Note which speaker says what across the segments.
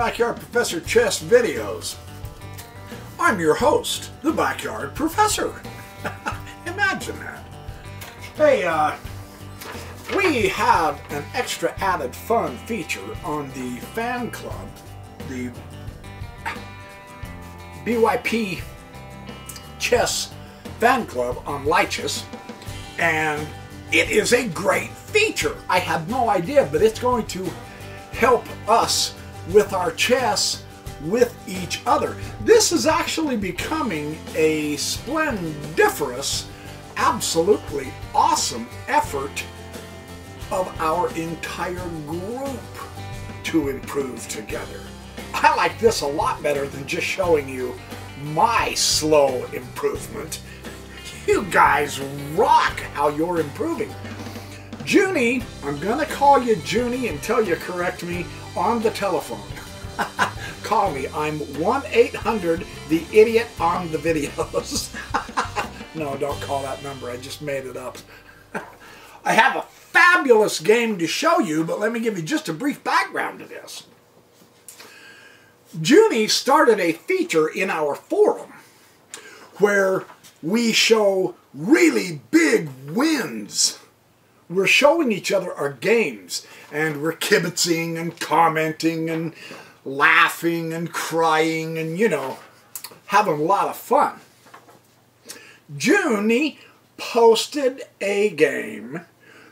Speaker 1: Backyard Professor Chess videos. I'm your host, the Backyard Professor. Imagine that. Hey, we have an extra added fun feature on the fan club, the BYP Chess fan club on Lichess, and it is a great feature. I had no idea, but it's going to help us with our chess with each other. This is actually becoming a splendiferous, absolutely awesome effort of our entire group to improve together. I like this a lot better than just showing you my slow improvement. You guys rock how you're improving. Junie, I'm going to call you Junie until you correct me on the telephone. Call me. I'm 1-800 the idiot on the videos. No, don't call that number. I just made it up. I have a fabulous game to show you, but let me give you just a brief background to this. Junie started a feature in our forum where we show really big wins. We're showing each other our games, and we're kibitzing and commenting and laughing and crying and, you know, having a lot of fun. Junie posted a game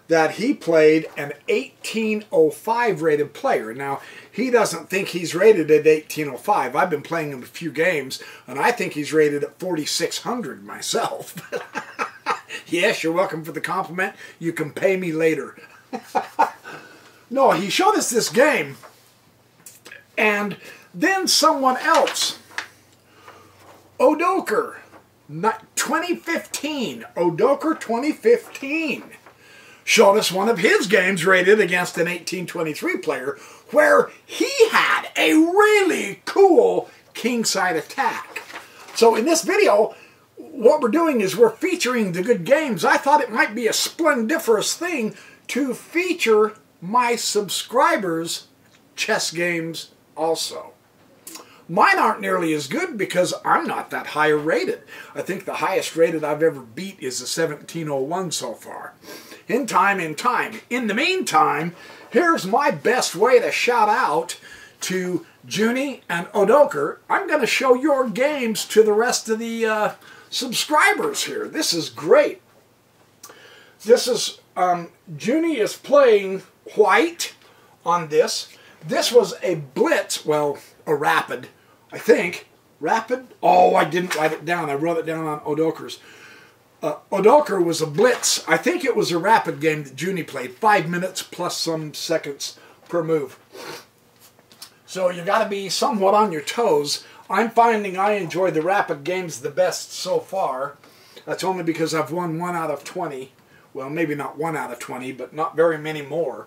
Speaker 1: that he played an 1805 rated player. Now, he doesn't think he's rated at 1805. I've been playing him a few games, and I think he's rated at 4600 myself. Yes, you're welcome for the compliment. You can pay me later. No, he showed us this game, and then someone else, Odoker, 2015, Odoker 2015, showed us one of his games rated against an 1823 player where he had a really cool kingside attack. So in this video, what we're doing is we're featuring the good games. I thought it might be a splendiferous thing to feature my subscribers' chess games also. Mine aren't nearly as good because I'm not that high rated. I think the highest rated I've ever beat is a 1701 so far. In time. In the meantime, here's my best way to shout out to Junie and Odoker. I'm going to show your games to the rest of the subscribers here. This is great. This is, Junie is playing white on this. This was a blitz, well, a rapid, I think. Rapid? Oh, I didn't write it down. I wrote it down on Odoker's. Odoker was a blitz. I think it was a rapid game that Junie played. 5 minutes plus some seconds per move. So you got to be somewhat on your toes. I'm finding I enjoy the rapid games the best so far. That's only because I've won 1 out of 20. Well, maybe not 1 out of 20, but not very many more.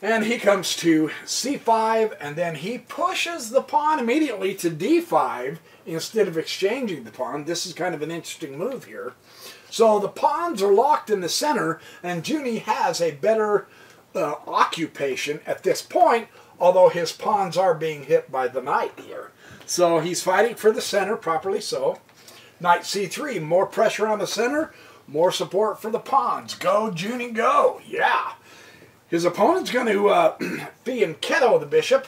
Speaker 1: And he comes to c5, and then he pushes the pawn immediately to d5 instead of exchanging the pawn. This is kind of an interesting move here. So the pawns are locked in the center, and Junie has a better occupation at this point, although his pawns are being hit by the knight here. So he's fighting for the center, properly so. Knight c3, more pressure on the center, more support for the pawns. Go, Junie, go. Yeah. His opponent's going to fianchetto the bishop.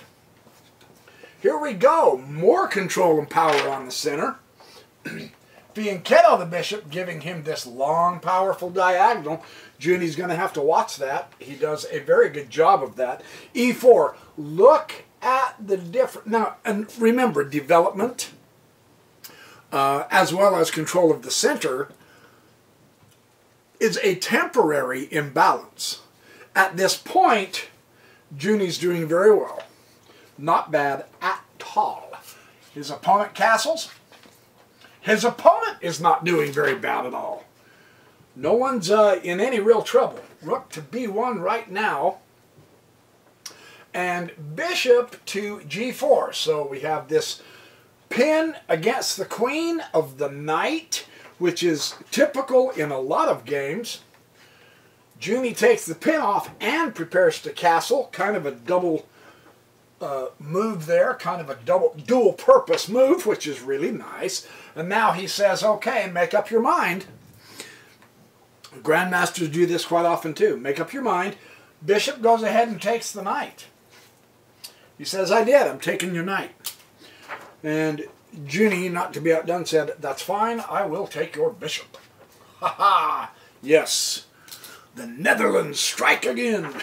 Speaker 1: Here we go. More control and power on the center. Fianchetto the bishop, giving him this long, powerful diagonal. Junie's going to have to watch that. He does a very good job of that. e4. Look at the different... Now, and remember, development, as well as control of the center, is a temporary imbalance. At this point, Junie's doing very well. Not bad at all. His opponent castles. His opponent is not doing very bad at all. No one's in any real trouble. Rook to b1 right now. And bishop to g4. So we have this pin against the queen of the knight, which is typical in a lot of games. Junie takes the pin off and prepares to castle, kind of a double move there, kind of a dual purpose move, which is really nice. And now he says, okay, make up your mind. Grandmasters do this quite often too. Make up your mind. Bishop goes ahead and takes the knight. He says, I did. I'm taking your knight. And Junie, not to be outdone, said, that's fine. I will take your bishop. Ha ha. Yes. The Netherlands strike again.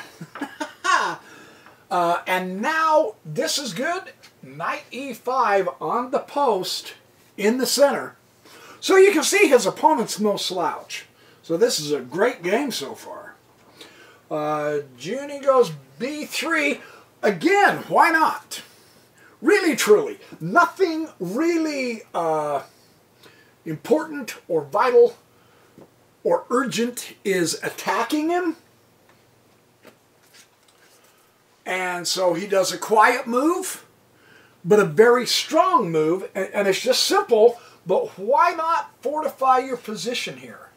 Speaker 1: And now this is good. Knight e5 on the post in the center. So you can see his opponent's no slouch. So this is a great game so far. Junie goes b3. Again, why not? Really, truly. Nothing really important or vital or urgent is attacking him. And so he does a quiet move, but a very strong move. And it's just simple, but why not fortify your position here?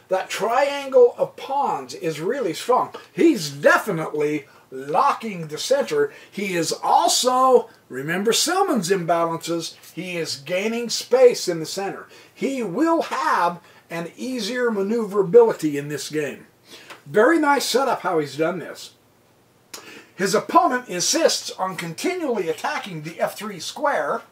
Speaker 1: That triangle of pawns is really strong. He's definitely locking the center. He is also, remember Silman's imbalances, he is gaining space in the center. He will have an easier maneuverability in this game. Very nice setup how he's done this. His opponent insists on continually attacking the f3 square,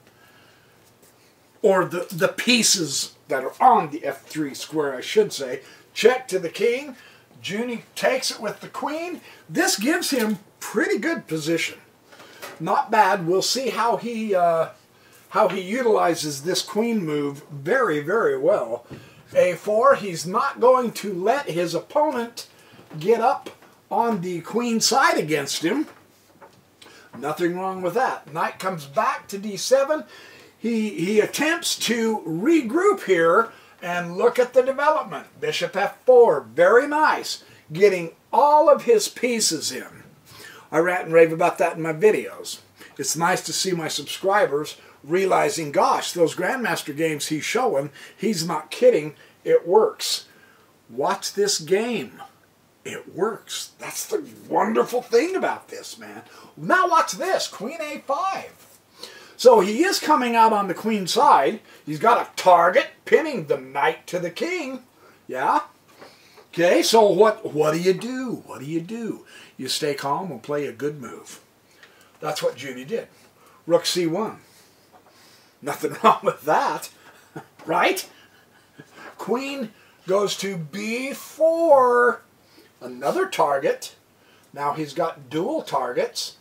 Speaker 1: or the pieces that are on the f3 square, I should say. Check to the king. Junie takes it with the queen. This gives him pretty good position. Not bad. We'll see how he utilizes this queen move very, very well. a4, he's not going to let his opponent get up on the queen side against him. Nothing wrong with that. Knight comes back to d7. He attempts to regroup here, and look at the development. Bishop f4, very nice. Getting all of his pieces in. I rant and rave about that in my videos. It's nice to see my subscribers realizing, gosh, those Grandmaster games he's showing, he's not kidding, it works. Watch this game. It works. That's the wonderful thing about this, man. Now watch this, Queen a5. So he is coming out on the queen side. He's got a target, pinning the knight to the king. Yeah? Okay, so what do you do? What do you do? You stay calm and play a good move. That's what Junie did. Rook c1. Nothing wrong with that, right? Queen goes to b4. Another target. Now he's got dual targets.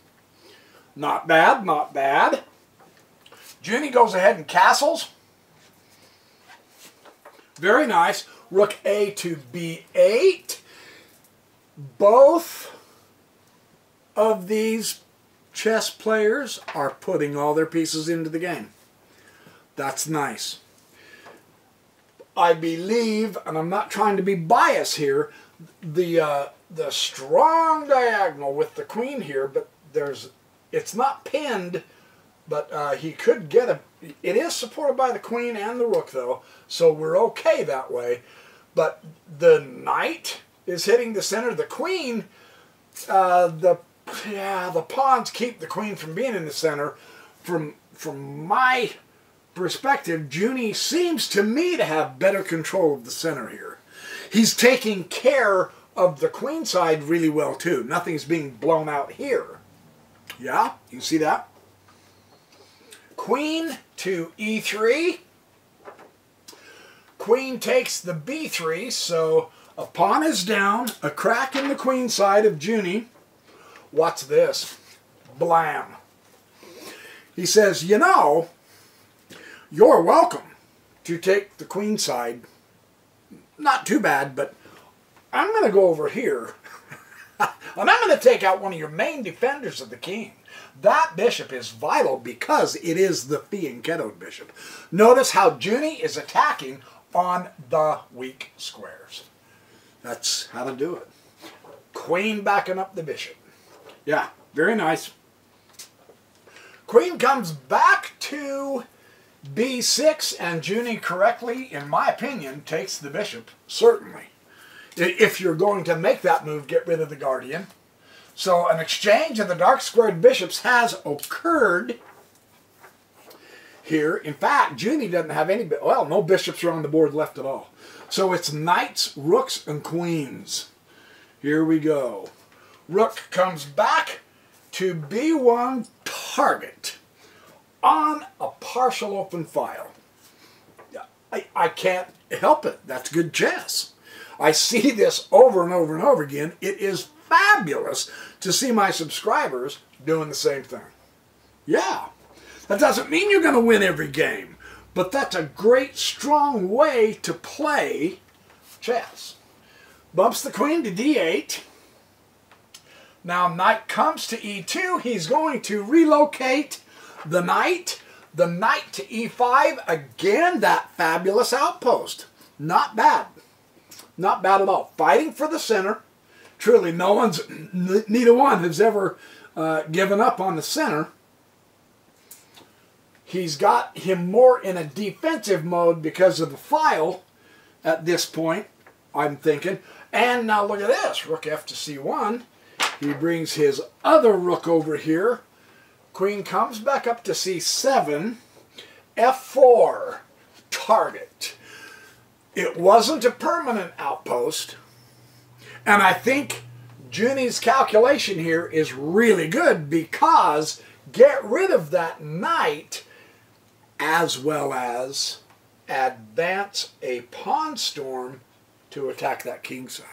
Speaker 1: Not bad, not bad. Junie goes ahead and castles. Very nice. Rook a to b8. Both of these chess players are putting all their pieces into the game. That's nice. I believe, and I'm not trying to be biased here, the strong diagonal with the queen here, but it's not pinned. But he could get it is supported by the queen and the rook, though, so we're okay that way. But the knight is hitting the center. The queen, the pawns keep the queen from being in the center. From my perspective, Junie seems to me to have better control of the center here. He's taking care of the queen side really well, too. Nothing's being blown out here. Yeah, you see that? Queen to e3. Queen takes the b3, so a pawn is down, a crack in the queen side of Junie. Watch this. Blam. He says, you know, you're welcome to take the queen side. Not too bad, but I'm going to go over here. And I'm going to take out one of your main defenders of the king. That bishop is vital because it is the fianchettoed bishop. Notice how Junie is attacking on the weak squares. That's how to do it. Queen backing up the bishop. Yeah, very nice. Queen comes back to b6, and Junie correctly, in my opinion, takes the bishop, certainly. If you're going to make that move, get rid of the guardian. So an exchange of the dark squared bishops has occurred here. In fact, Junie doesn't have any, well, no bishops are on the board left at all. So it's knights, rooks, and queens. Here we go. Rook comes back to B1 target on a partial open file. I can't help it. That's good chess. I see this over and over and over again. It is fabulous to see my subscribers doing the same thing. Yeah, that doesn't mean you're going to win every game, but that's a great, strong way to play chess. Bumps the queen to D8. Now knight comes to E2. He's going to relocate the knight to E5. Again, that fabulous outpost. Not bad. Not bad at all. Fighting for the center. Truly, neither one has ever given up on the center. He's got him more in a defensive mode because of the file at this point, I'm thinking. And now look at this. Rook F to C1. He brings his other rook over here. Queen comes back up to C7. F4. Target. It wasn't a permanent outpost. And I think Junie's calculation here is really good because get rid of that knight as well as advance a pawn storm to attack that king side.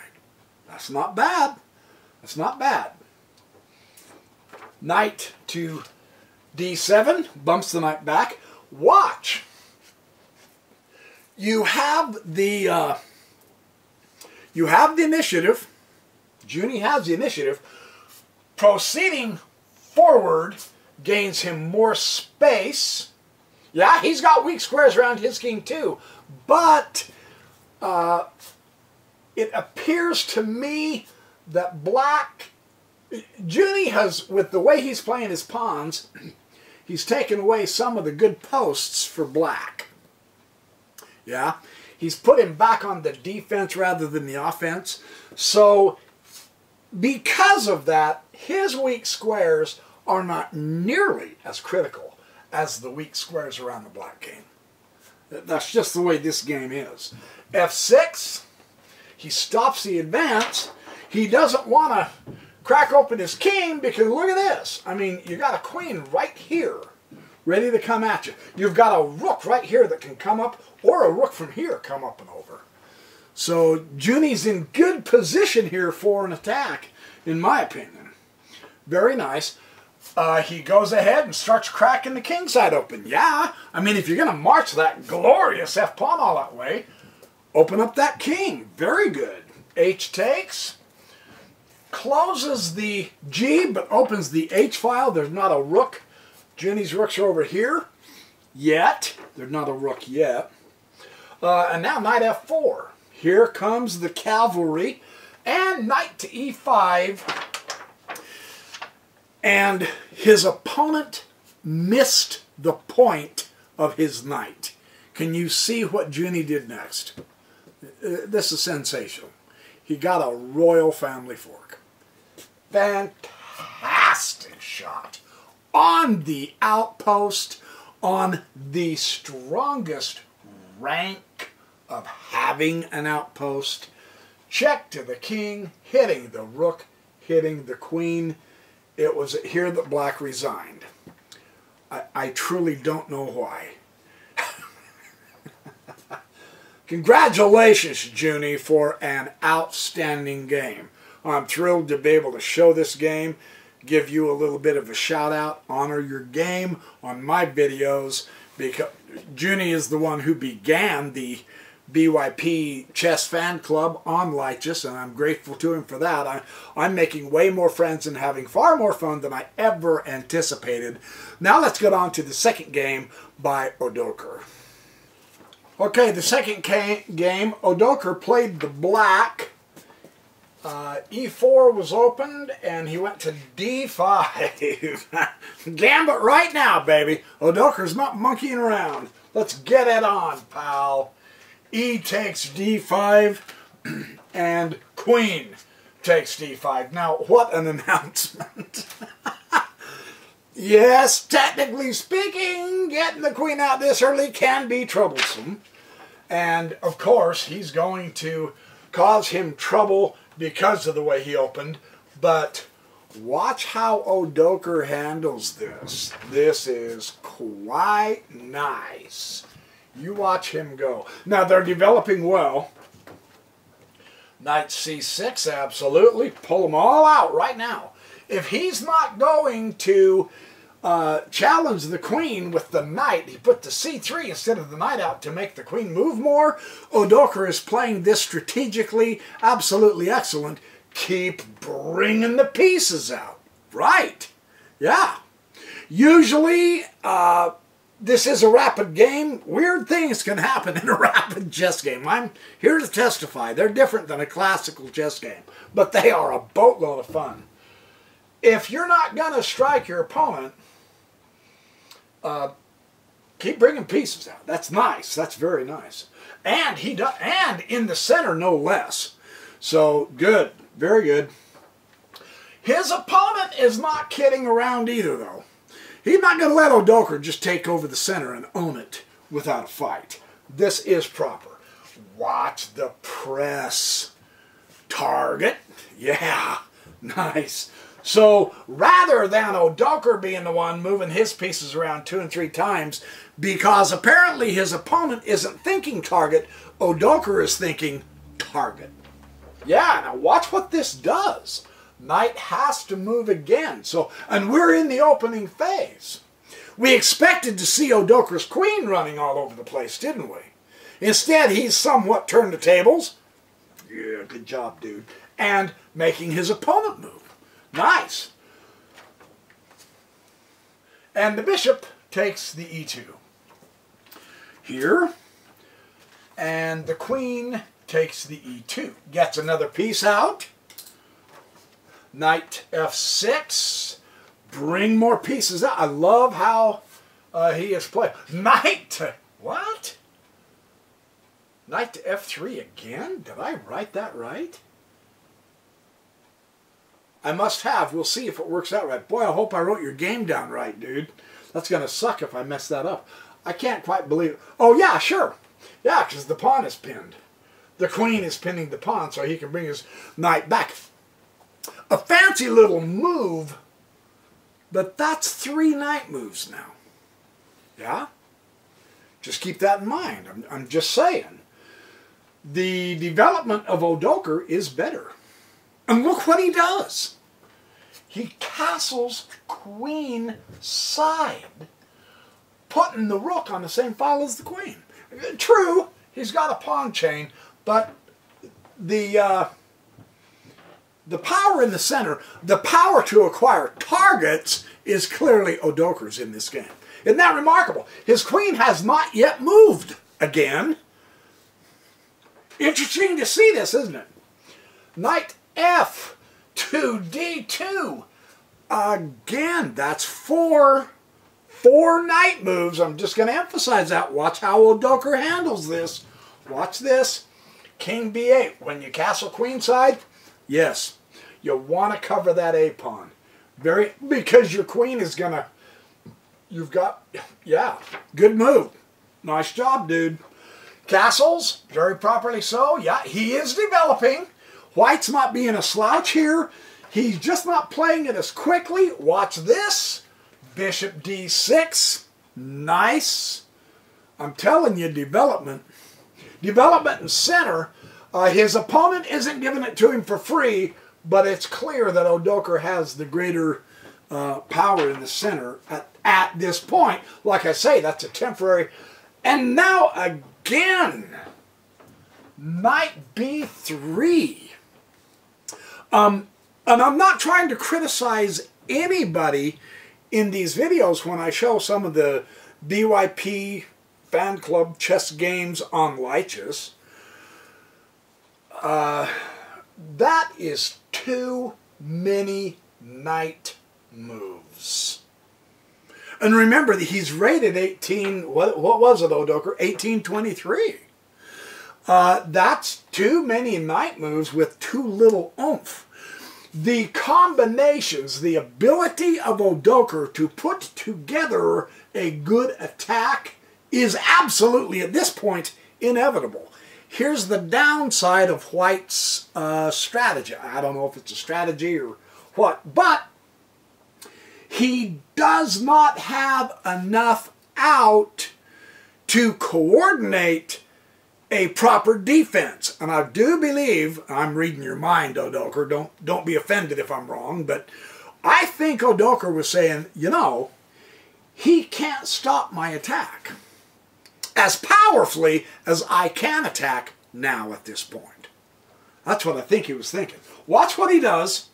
Speaker 1: That's not bad. That's not bad. Knight to D7, bumps the knight back. Watch. You have the initiative. Junie has the initiative. Proceeding forward gains him more space. Yeah, he's got weak squares around his king too. But it appears to me that black, Junie has, with the way he's playing his pawns, he's taken away some of the good posts for black. Yeah, he's put him back on the defense rather than the offense. So because of that, his weak squares are not nearly as critical as the weak squares around the black king. That's just the way this game is. F6, he stops the advance. He doesn't want to crack open his king because look at this. I mean, you got a queen right here ready to come at you. You've got a rook right here that can come up, or a rook from here come up and over. So Junie's in good position here for an attack, in my opinion. Very nice. He goes ahead and starts cracking the king side open. Yeah, I mean, if you're going to march that glorious f-pawn all that way, open up that king. Very good. H takes. Closes the G, but opens the H file. There's not a rook. Junie's rooks are over here. Yet. There's not a rook yet. And now knight f4. Here comes the cavalry. And knight to e5. And his opponent missed the point of his knight. Can you see what Junie did next? This is sensational. He got a royal family fork. Fantastic shot. On the outpost, on the strongest rank of having an outpost. Check to the king, hitting the rook, hitting the queen. It was here that black resigned. I truly don't know why. Congratulations, Junie, for an outstanding game. I'm thrilled to be able to show this game, give you a little bit of a shout out, honor your game on my videos, because Junie is the one who began the BYP chess fan club on Lichess, and I'm grateful to him for that. I'm making way more friends and having far more fun than I ever anticipated. Now let's get on to the second game by Odoker. Okay, the second game, Odoker played the black. E4 was opened, and he went to D5. Gambit right now, baby. Odoker's not monkeying around. Let's get it on, pal. E takes D5, and queen takes d5. Now, what an announcement. Yes, technically speaking, getting the queen out this early can be troublesome. And, of course, he's going to cause him trouble because of the way he opened. But watch how Odoker handles this. This is quite nice. You watch him go. Now, they're developing well. Knight c6, absolutely. Pull them all out right now. If he's not going to challenge the queen with the knight, he put the c3 instead of the knight out to make the queen move more. Odoker is playing this strategically, absolutely excellent. Keep bringing the pieces out. Right. Yeah. Usually, this is a rapid game. Weird things can happen in a rapid chess game. I'm here to testify. They're different than a classical chess game, but they are a boatload of fun. If you're not going to strike your opponent, keep bringing pieces out. That's nice. That's very nice. And he does, and in the center, no less. So good, very good. His opponent is not kidding around either, though. He's not going to let Odoker just take over the center and own it without a fight. This is proper. Watch the press. Target. Yeah, nice. So rather than Odoker being the one moving his pieces around 2 and 3 times, because apparently his opponent isn't thinking target, Odoker is thinking target. Yeah, now watch what this does. Knight has to move again. So, and we're in the opening phase. We expected to see Odoker's queen running all over the place, didn't we? Instead, he's somewhat turned the tables. Yeah, good job, dude. And making his opponent move. Nice. And the bishop takes the e2. Here. And the queen takes the e2. Gets another piece out. Knight f6. Bring more pieces out. I love how he is playing. Knight to... What? Knight to f3 again? Did I write that right? I must have. We'll see if it works out right. Boy, I hope I wrote your game down right, dude. That's going to suck if I mess that up. I can't quite believe it. Oh, yeah, sure. Yeah, because the pawn is pinned. The queen is pinning the pawn so he can bring his knight back. A fancy little move, but that's 3 knight moves now. Yeah? Just keep that in mind. I'm just saying. The development of Odoker is better. And look what he does. He castles queen side, putting the rook on the same file as the queen. True, he's got a pawn chain, but the power in the center, the power to acquire targets is clearly Odoker's in this game. Isn't that remarkable? His queen has not yet moved again. Interesting to see this, isn't it? Knight f to d2. Again, that's four knight moves. I'm just going to emphasize that. Watch how Odoker handles this. Watch this. King b8. When you castle queenside, yes, you want to cover that a pawn. Because your queen is going to, you've got, yeah, good move. Nice job, dude. Castles, very properly so. Yeah, he is developing. White's not being a slouch here. He's just not playing it as quickly. Watch this. Bishop d6. Nice. I'm telling you, development. Development in center. His opponent isn't giving it to him for free, but it's clear that Odoker has the greater power in the center at this point. Like I say, that's a temporary. And now again, knight b3. And I'm not trying to criticize anybody in these videos when I show some of the BYP fan club chess games on Lichess. That is too many knight moves. And remember that he's rated 18, what was it, Odoker? 1823. That's too many knight moves with too little oomph. the combinations, the ability of Odoker to put together a good attack is absolutely, at this point, inevitable. Here's the downside of White's strategy. I don't know if it's a strategy or what, but he does not have enough out to coordinate a proper defense. And I do believe, I'm reading your mind, Odoker, don't be offended if I'm wrong, but I think Odoker was saying, you know, he can't stop my attack as powerfully as I can attack now at this point. That's what I think he was thinking. Watch what he does.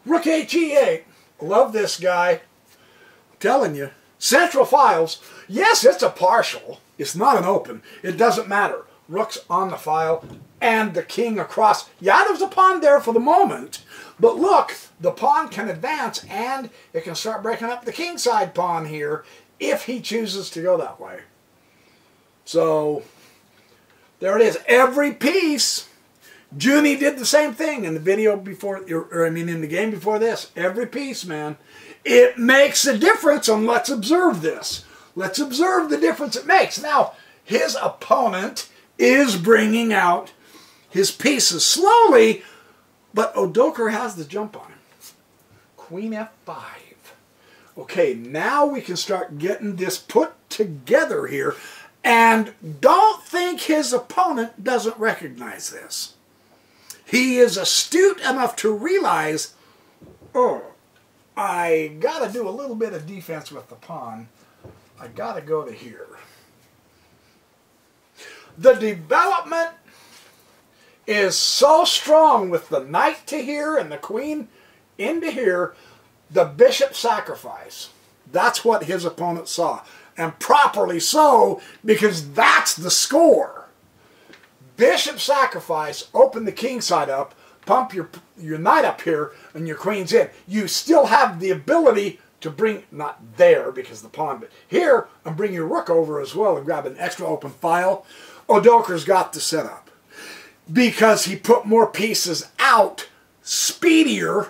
Speaker 1: Rook HE8. Love this guy. I'm telling you. Central files. Yes, it's a partial. It's not an open. It doesn't matter. Rook's on the file and the king across. Yeah, there's a pawn there for the moment. But look, the pawn can advance and it can start breaking up the kingside pawn here if he chooses to go that way. So, there it is. Every piece. Junie did the same thing in the video before, in the game before this. Every piece, man. It makes a difference, and let's observe this. Let's observe the difference it makes. Now, his opponent is bringing out his pieces slowly, but Odoker has the jump on him. Queen F5. Okay, now we can start getting this put together here. And don't think his opponent doesn't recognize this. He is astute enough to realize, oh, I got to do a little bit of defense with the pawn. I got to go to here. The development is so strong with the knight to here and the queen into here, the bishop sacrifice. That's what his opponent saw. And properly so, because that's the score. Bishop sacrifice, open the king side up, pump your knight up here, and your queen's in. You still have the ability to bring, not there because the pawn, but here, and bring your rook over as well and grab an extra open file. Odoker's got the setup. Because he put more pieces out speedier,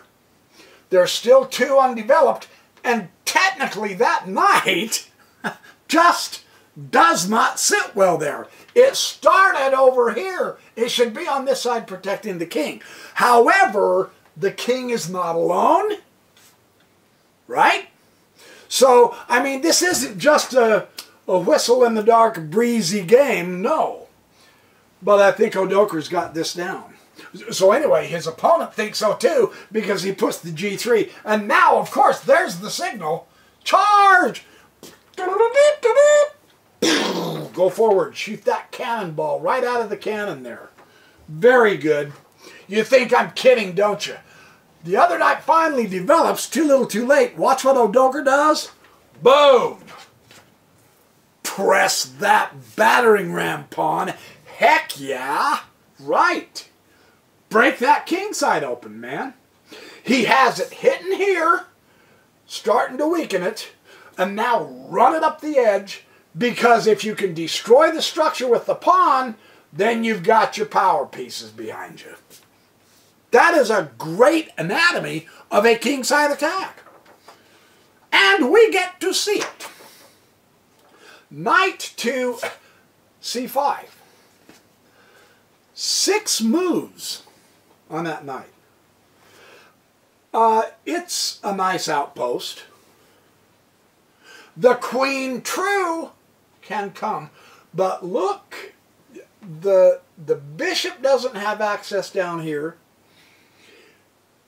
Speaker 1: there's still two undeveloped, and technically that knight just does not sit well there. It started over here. It should be on this side protecting the king. However, the king is not alone, right? So, I mean, this isn't just a whistle-in-the-dark, breezy game, no. But I think Odoker's got this down. So anyway, his opponent thinks so too, because he puts the G3. And now, of course, there's the signal. Charge! Go forward. Shoot that cannonball right out of the cannon there. Very good. You think I'm kidding, don't you? The other knight finally develops. Too little too late. Watch what Odoker does. Boom! Press that battering ram pawn. Heck yeah! Right. Break that king side open, man. He has it hitting here, starting to weaken it, and now run it up the edge, because if you can destroy the structure with the pawn, then you've got your power pieces behind you. That is a great anatomy of a kingside attack. And we get to see it. Knight to c5. 6 moves on that knight. It's a nice outpost. The queen true can come, but look, the bishop doesn't have access down here.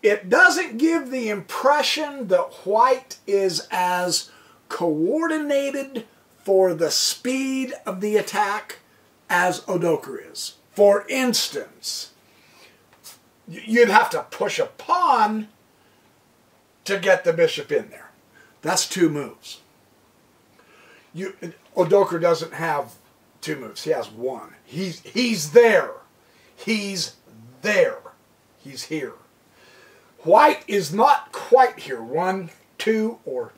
Speaker 1: It doesn't give the impression that white is as coordinated for the speed of the attack as Odoker is. For instance, you'd have to push a pawn to get the bishop in there. That's 2 moves. Odoker doesn't have 2 moves. He has 1. He's there. He's there. He's here. White is not quite here. 1, 2, or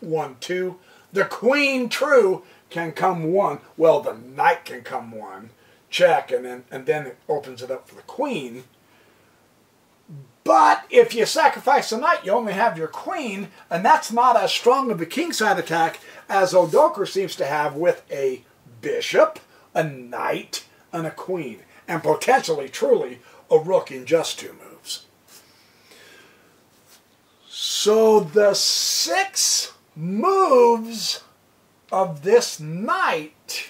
Speaker 1: 1, 2. The queen true can come 1. Well, the knight can come 1. Check, and then it opens it up for the queen. But if you sacrifice a knight, you only have your queen, and that's not as strong of a kingside attack as Odoker seems to have with a bishop, a knight, and a queen, and potentially, truly, a rook in just 2 moves. So the 6 moves of this knight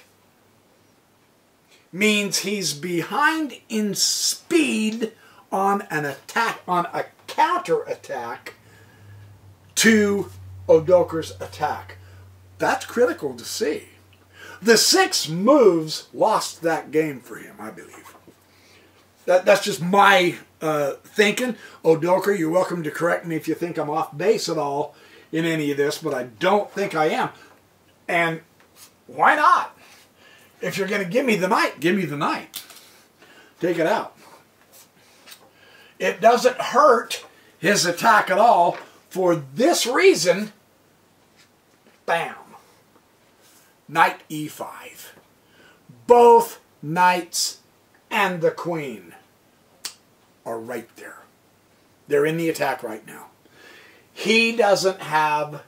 Speaker 1: means he's behind in speed on an attack, on a counter attack to Odoker's attack. That's critical to see. The 6 moves lost that game for him, I believe. That's just my thinking. Odoker, you're welcome to correct me if you think I'm off base at all in any of this, but I don't think I am. And why not? If you're going to give me the knight, give me the knight. Take it out. It doesn't hurt his attack at all. For this reason, bam, knight e5. Both knights and the queen are right there. They're in the attack right now. He doesn't have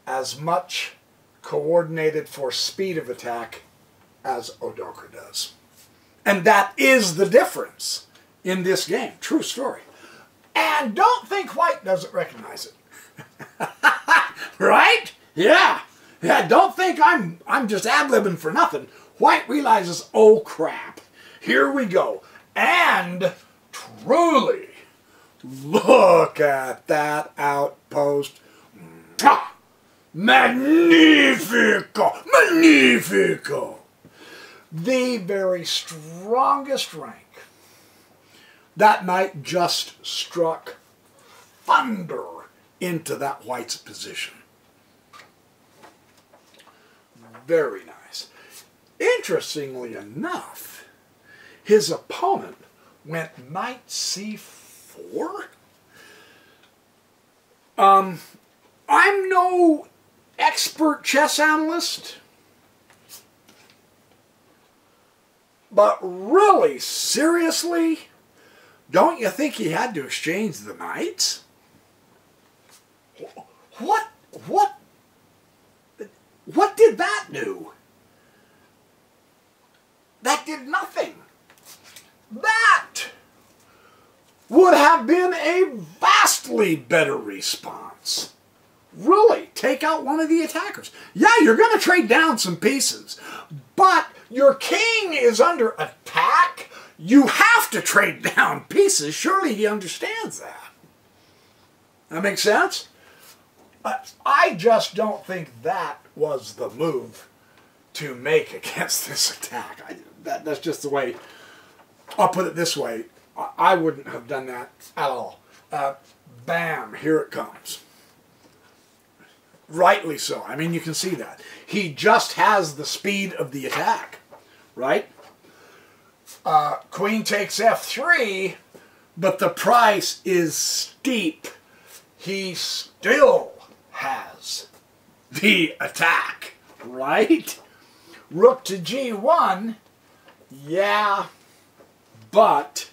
Speaker 1: as much coordinated for speed of attack as Odoker does. And that is the difference in this game. True story. And don't think white doesn't recognize it. Right? Yeah. Yeah, don't think I'm just ad-libbing for nothing. White realizes, oh crap, here we go. And truly, look at that outpost. Magnifico! Magnifico! The very strongest rank. That knight just struck thunder into that white's position. Very nice. Interestingly enough, his opponent went knight c4. I'm no expert chess analyst, but really, seriously, don't you think he had to exchange the knights? What did that do? That did nothing. That would have been a vastly better response. Really, take out one of the attackers. Yeah, you're going to trade down some pieces, but your king is under attack. You have to trade down pieces. Surely he understands that. That makes sense? I just don't think that was the move to make against this attack. That's just the way, I'll put it this way, I wouldn't have done that at all. Bam, here it comes. Rightly so. I mean, you can see that. He just has the speed of the attack, right? Queen takes f3, but the price is steep. He still has the attack, right? Rook to g1, yeah, but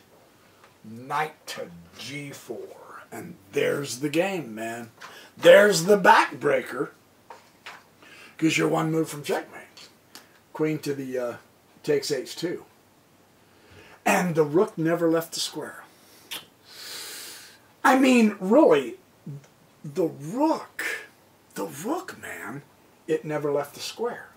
Speaker 1: knight to g4. And there's the game, man. There's the backbreaker, because you're one move from checkmate. Queen to the takes h2. And the rook never left the square. I mean, really, the rook, man, it never left the square.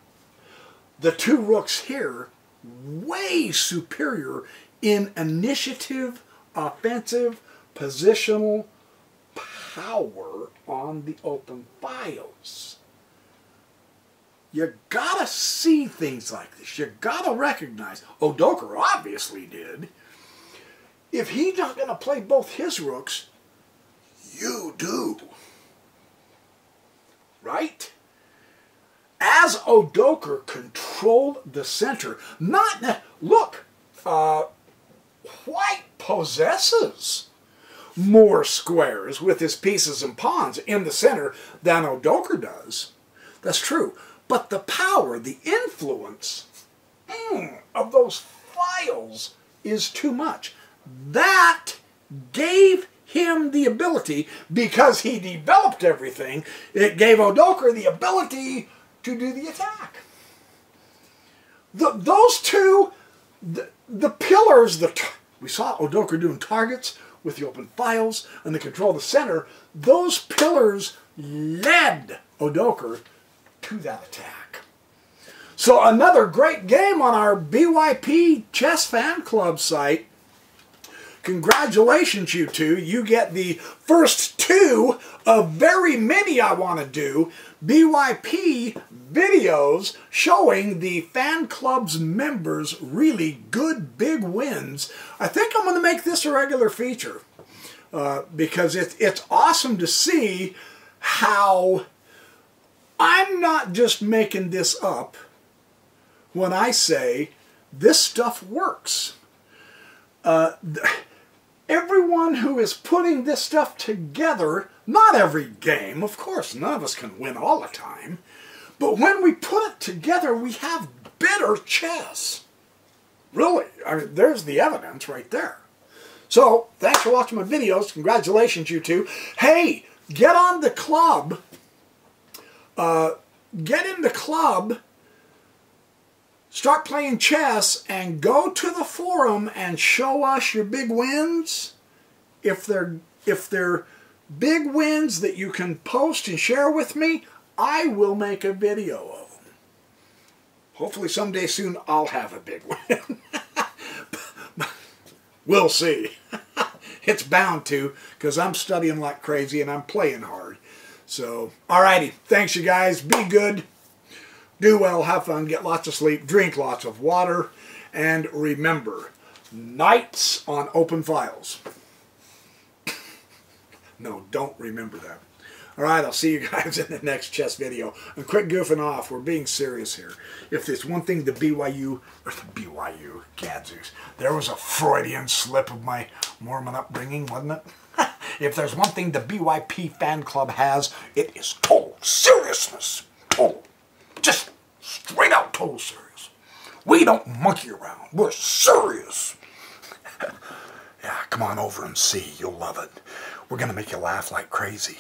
Speaker 1: The 2 rooks here, way superior in initiative, offensive, positional power on the open files. You gotta see things like this. You gotta recognize. Odoker obviously did. If he's not gonna play both his rooks, you do. Right? As Odoker controlled the center, look, white possesses more squares with his pieces and pawns in the center than Odoker does. That's true. But the power, the influence of those files is too much. That gave him the ability, because he developed everything, it gave Udoka the ability to do the attack. Those two, the pillars, we saw Udoka doing targets with the open files and the control of the center. Those pillars led Udoka to that attack. So another great game on our BYP Chess Fan Club site. Congratulations, you two. You get the first two of very many I want to do BYP videos showing the fan club's members really good big wins. I think I'm going to make this a regular feature because it's awesome to see how I'm not just making this up when I say this stuff works. Everyone who is putting this stuff together, not every game, of course, none of us can win all the time, but when we put it together, we have better chess. Really, I mean, there's the evidence right there. So, thanks for watching my videos. Congratulations, you two. Hey, get on the club. Get in the club. Start playing chess and go to the forum and show us your big wins. If they're big wins that you can post and share with me, I will make a video of them. Hopefully someday soon I'll have a big win. We'll see. It's bound to, because I'm studying like crazy and I'm playing hard. So, alrighty. Thanks, you guys. Be good. Do well, have fun, get lots of sleep, drink lots of water, and remember, knights on open files. No, don't remember that. All right, I'll see you guys in the next chess video. And quit goofing off. We're being serious here. If there's one thing the BYU, gadzooks, there was a Freudian slip of my Mormon upbringing, wasn't it? If there's one thing the BYP fan club has, it is total seriousness. Total. Just straight out total serious. We don't monkey around. We're serious. Yeah, come on over and see. You'll love it. We're going to make you laugh like crazy.